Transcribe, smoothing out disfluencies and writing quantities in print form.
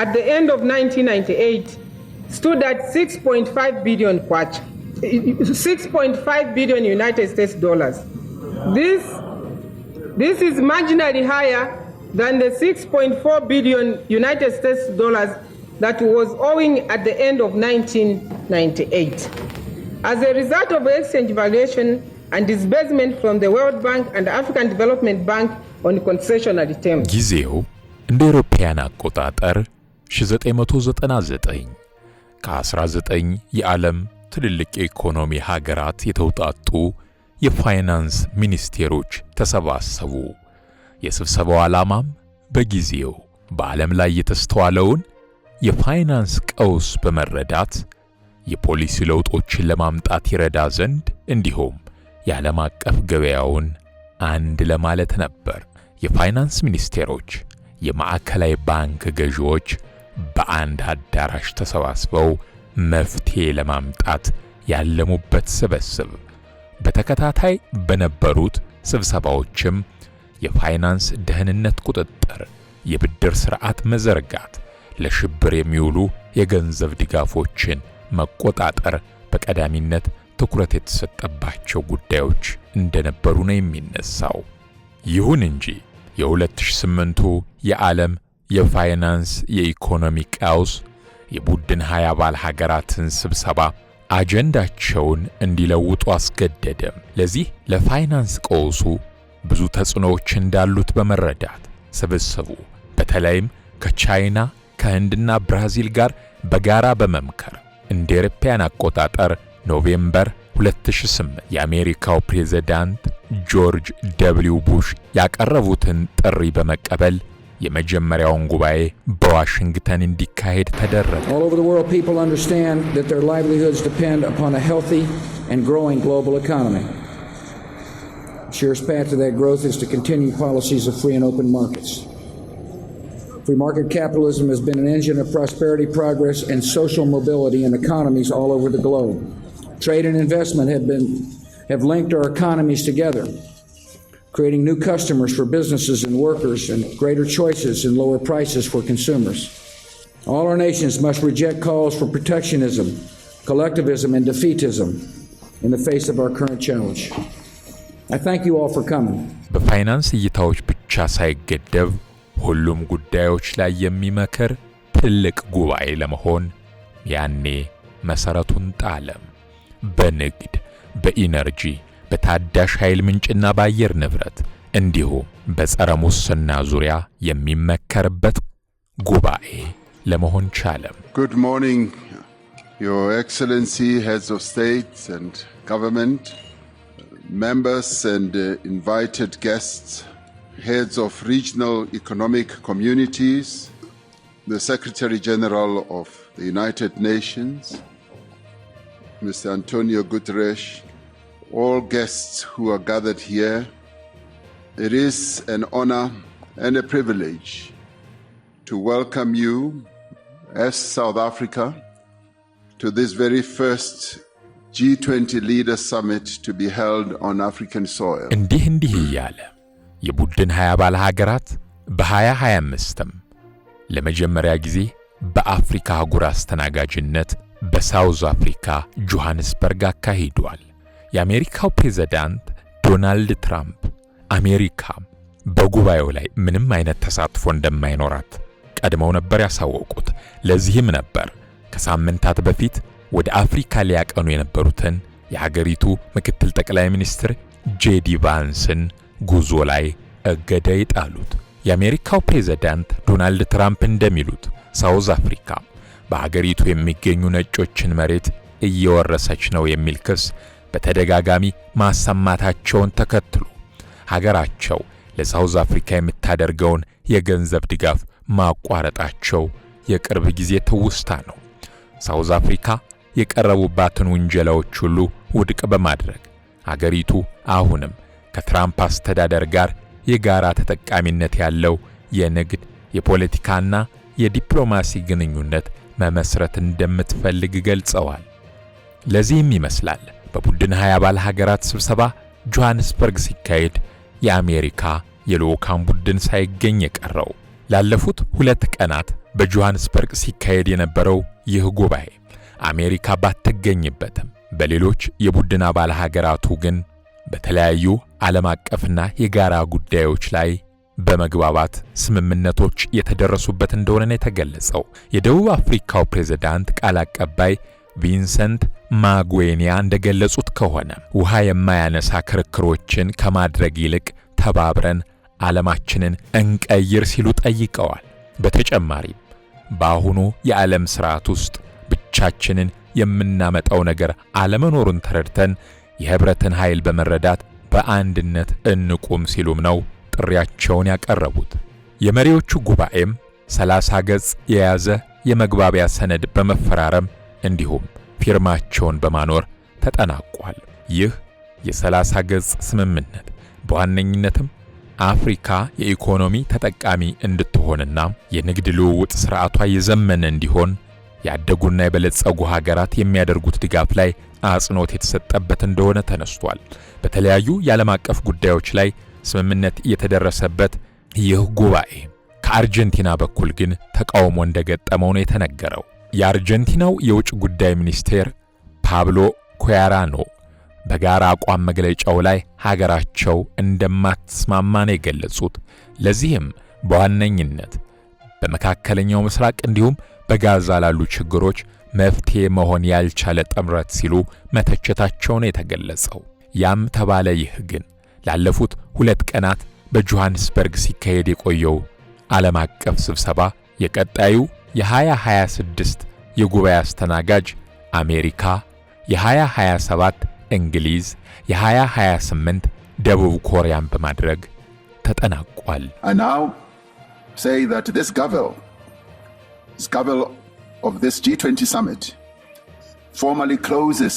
at the end of 1998 stood at 6.5 billion kwacha, 6.5 billion United States dollars. This is marginally higher than the 6.4 billion United States dollars that was owing at the end of 1998. As a result of exchange valuation and disbursement from the World Bank and African Development Bank on concessionary terms. ጊዜው እንደ አውሮፓውያን አቆጣጠር 1999 ከ19 የዓለም ትልልቅ የኢኮኖሚ ሀገራት የተውጣጡ የፋይናንስ ሚኒስቴሮች ተሰባሰቡ። የስብሰባው ዓላማም በጊዜው በዓለም ላይ የተስተዋለውን የፋይናንስ ቀውስ በመረዳት የፖሊሲ ለውጦችን ለማምጣት ይረዳ ዘንድ እንዲሁም የዓለም አቀፍ ገበያውን አንድ ለማለት ነበር። የፋይናንስ ሚኒስቴሮች፣ የማዕከላዊ ባንክ ገዢዎች በአንድ አዳራሽ ተሰባስበው መፍትሄ ለማምጣት ያለሙበት ስብስብ። በተከታታይ በነበሩት ስብሰባዎችም የፋይናንስ ደህንነት ቁጥጥር፣ የብድር ስርዓት መዘርጋት፣ ለሽብር የሚውሉ የገንዘብ ድጋፎችን መቆጣጠር በቀዳሚነት ትኩረት የተሰጠባቸው ጉዳዮች እንደነበሩ ነው የሚነሳው። ይሁን እንጂ የ2008ቱ የዓለም የፋይናንስ የኢኮኖሚ ቀውስ የቡድን 20 አባል ሀገራትን ስብሰባ አጀንዳቸውን እንዲለውጡ አስገደደም። ለዚህ ለፋይናንስ ቀውሱ ብዙ ተጽዕኖዎች እንዳሉት በመረዳት ስብስቡ በተለይም ከቻይና ከህንድና ብራዚል ጋር በጋራ በመምከር እንደ አውሮፓውያን አቆጣጠር ኖቬምበር 2008 የአሜሪካው ፕሬዝዳንት ጆርጅ ደብሊው ቡሽ ያቀረቡትን ጥሪ በመቀበል የመጀመሪያውን ጉባኤ በዋሽንግተን እንዲካሄድ ተደረገ። All over the world people understand that their livelihoods depend upon a healthy and growing global economy. The surest path to that growth is to continue policies of free and open markets. Free market capitalism has been an engine of prosperity, progress, and social mobility in economies all over the globe. Trade and investment have linked our economies together, creating new customers for businesses and workers and greater choices and lower prices for consumers. All our nations must reject calls for protectionism, collectivism, and defeatism in the face of our current challenge. I thank you all for coming. በፋይናንስ እይታዎች ብቻ ሳይገደብ ሁሉም ጉዳዮች ላይ የሚመክር ትልቅ ጉባኤ ለመሆን ያኔ መሰረቱን ጣለም። በንግድ፣ በኢነርጂ፣ በታዳሽ ኃይል ምንጭና በአየር ንብረት እንዲሁም በጸረ ሙስና ዙሪያ የሚመከርበት ጉባኤ ለመሆን ቻለም። Good morning, Your Excellency, heads of state and government, members and invited guests, heads of regional economic communities, the Secretary General of the United Nations, Mr. Antonio Guterres, all guests who are gathered here. It is an honor and a privilege to welcome you as South Africa to this very first G20 Leaders Summit to be held on African soil. እንዲህ እያለ የቡድን 20 አባል ሀገራት በ2025ም ለመጀመሪያ ጊዜ በአፍሪካ አህጉር አስተናጋጅነት በሳውዝ አፍሪካ ጆሃንስበርግ አካሂዷል። የአሜሪካው ፕሬዝዳንት ዶናልድ ትራምፕ አሜሪካ በጉባኤው ላይ ምንም አይነት ተሳትፎ እንደማይኖራት ቀድመው ነበር ያሳወቁት። ለዚህም ነበር ከሳምንታት በፊት ወደ አፍሪካ ሊያቀኑ የነበሩትን የሀገሪቱ ምክትል ጠቅላይ ሚኒስትር ጄዲ ቫንስን ጉዞ ላይ እገዳ ይጣሉት። የአሜሪካው ፕሬዝዳንት ዶናልድ ትራምፕ እንደሚሉት ሳውዝ አፍሪካ በሀገሪቱ የሚገኙ ነጮችን መሬት እየወረሰች ነው የሚል ክስ በተደጋጋሚ ማሰማታቸውን ተከትሎ ሀገራቸው ለሳውዝ አፍሪካ የምታደርገውን የገንዘብ ድጋፍ ማቋረጣቸው የቅርብ ጊዜ ትውስታ ነው። ሳውዝ አፍሪካ የቀረቡባትን ውንጀላዎች ሁሉ ውድቅ በማድረግ ሀገሪቱ አሁንም ከትራምፕ አስተዳደር ጋር የጋራ ተጠቃሚነት ያለው የንግድ፣ የፖለቲካና የዲፕሎማሲ ግንኙነት መመስረት እንደምትፈልግ ገልጸዋል። ለዚህም ይመስላል በቡድን 20 አባል ሀገራት ስብሰባ ጆሃንስበርግ ሲካሄድ የአሜሪካ የልዑካን ቡድን ሳይገኝ የቀረው። ላለፉት 2 ቀናት በጆሃንስበርግ ሲካሄድ የነበረው ይህ ጉባኤ አሜሪካ ባትገኝበትም በሌሎች የቡድን አባል ሀገራቱ ግን በተለያዩ ዓለም አቀፍና የጋራ ጉዳዮች ላይ በመግባባት ስምምነቶች የተደረሱበት እንደሆነ ነው የተገለጸው። የደቡብ አፍሪካው ፕሬዝዳንት ቃል አቀባይ ቪንሰንት ማጉዌኒያ እንደገለጹት ከሆነ ውሃ የማያነሳ ክርክሮችን ከማድረግ ይልቅ ተባብረን ዓለማችንን እንቀይር ሲሉ ጠይቀዋል። በተጨማሪም በአሁኑ የዓለም ሥርዓት ውስጥ ብቻችንን የምናመጣው ነገር አለመኖሩን ተረድተን የህብረትን ኃይል በመረዳት በአንድነት እንቁም ሲሉም ነው ጥሪያቸውን ያቀረቡት። የመሪዎቹ ጉባኤም 30 ገጽ የያዘ የመግባቢያ ሰነድ በመፈራረም እንዲሁም ፊርማቸውን በማኖር ተጠናቋል። ይህ የ30 ገጽ ስምምነት በዋነኝነትም አፍሪካ የኢኮኖሚ ተጠቃሚ እንድትሆንና የንግድ ልውውጥ ሥርዓቷ የዘመነ እንዲሆን ያደጉና የበለጸጉ ሀገራት የሚያደርጉት ድጋፍ ላይ አጽንኦት የተሰጠበት እንደሆነ ተነስቷል። በተለያዩ የዓለም አቀፍ ጉዳዮች ላይ ስምምነት የተደረሰበት ይህ ጉባኤ ከአርጀንቲና በኩል ግን ተቃውሞ እንደገጠመው ነው የተነገረው። የአርጀንቲናው የውጭ ጉዳይ ሚኒስቴር ፓብሎ ኩያራኖ በጋራ አቋም መግለጫው ላይ ሀገራቸው እንደማትስማማ ነው የገለጹት። ለዚህም በዋነኝነት በመካከለኛው ምስራቅ እንዲሁም በጋዛ ላሉ ችግሮች መፍትሄ መሆን ያልቻለ ጥምረት ሲሉ መተቸታቸው ነው የተገለጸው። ያም ተባለ ይህ ግን ላለፉት 2 ቀናት በጆሃንስበርግ ሲካሄድ የቆየው ዓለም አቀፍ ስብሰባ የቀጣዩ የ2026 የጉባኤ አስተናጋጅ አሜሪካ፣ የ2027 እንግሊዝ፣ የ2028 ደቡብ ኮሪያን በማድረግ ተጠናቋል። I now say that this gavel of this G20 summit formally closes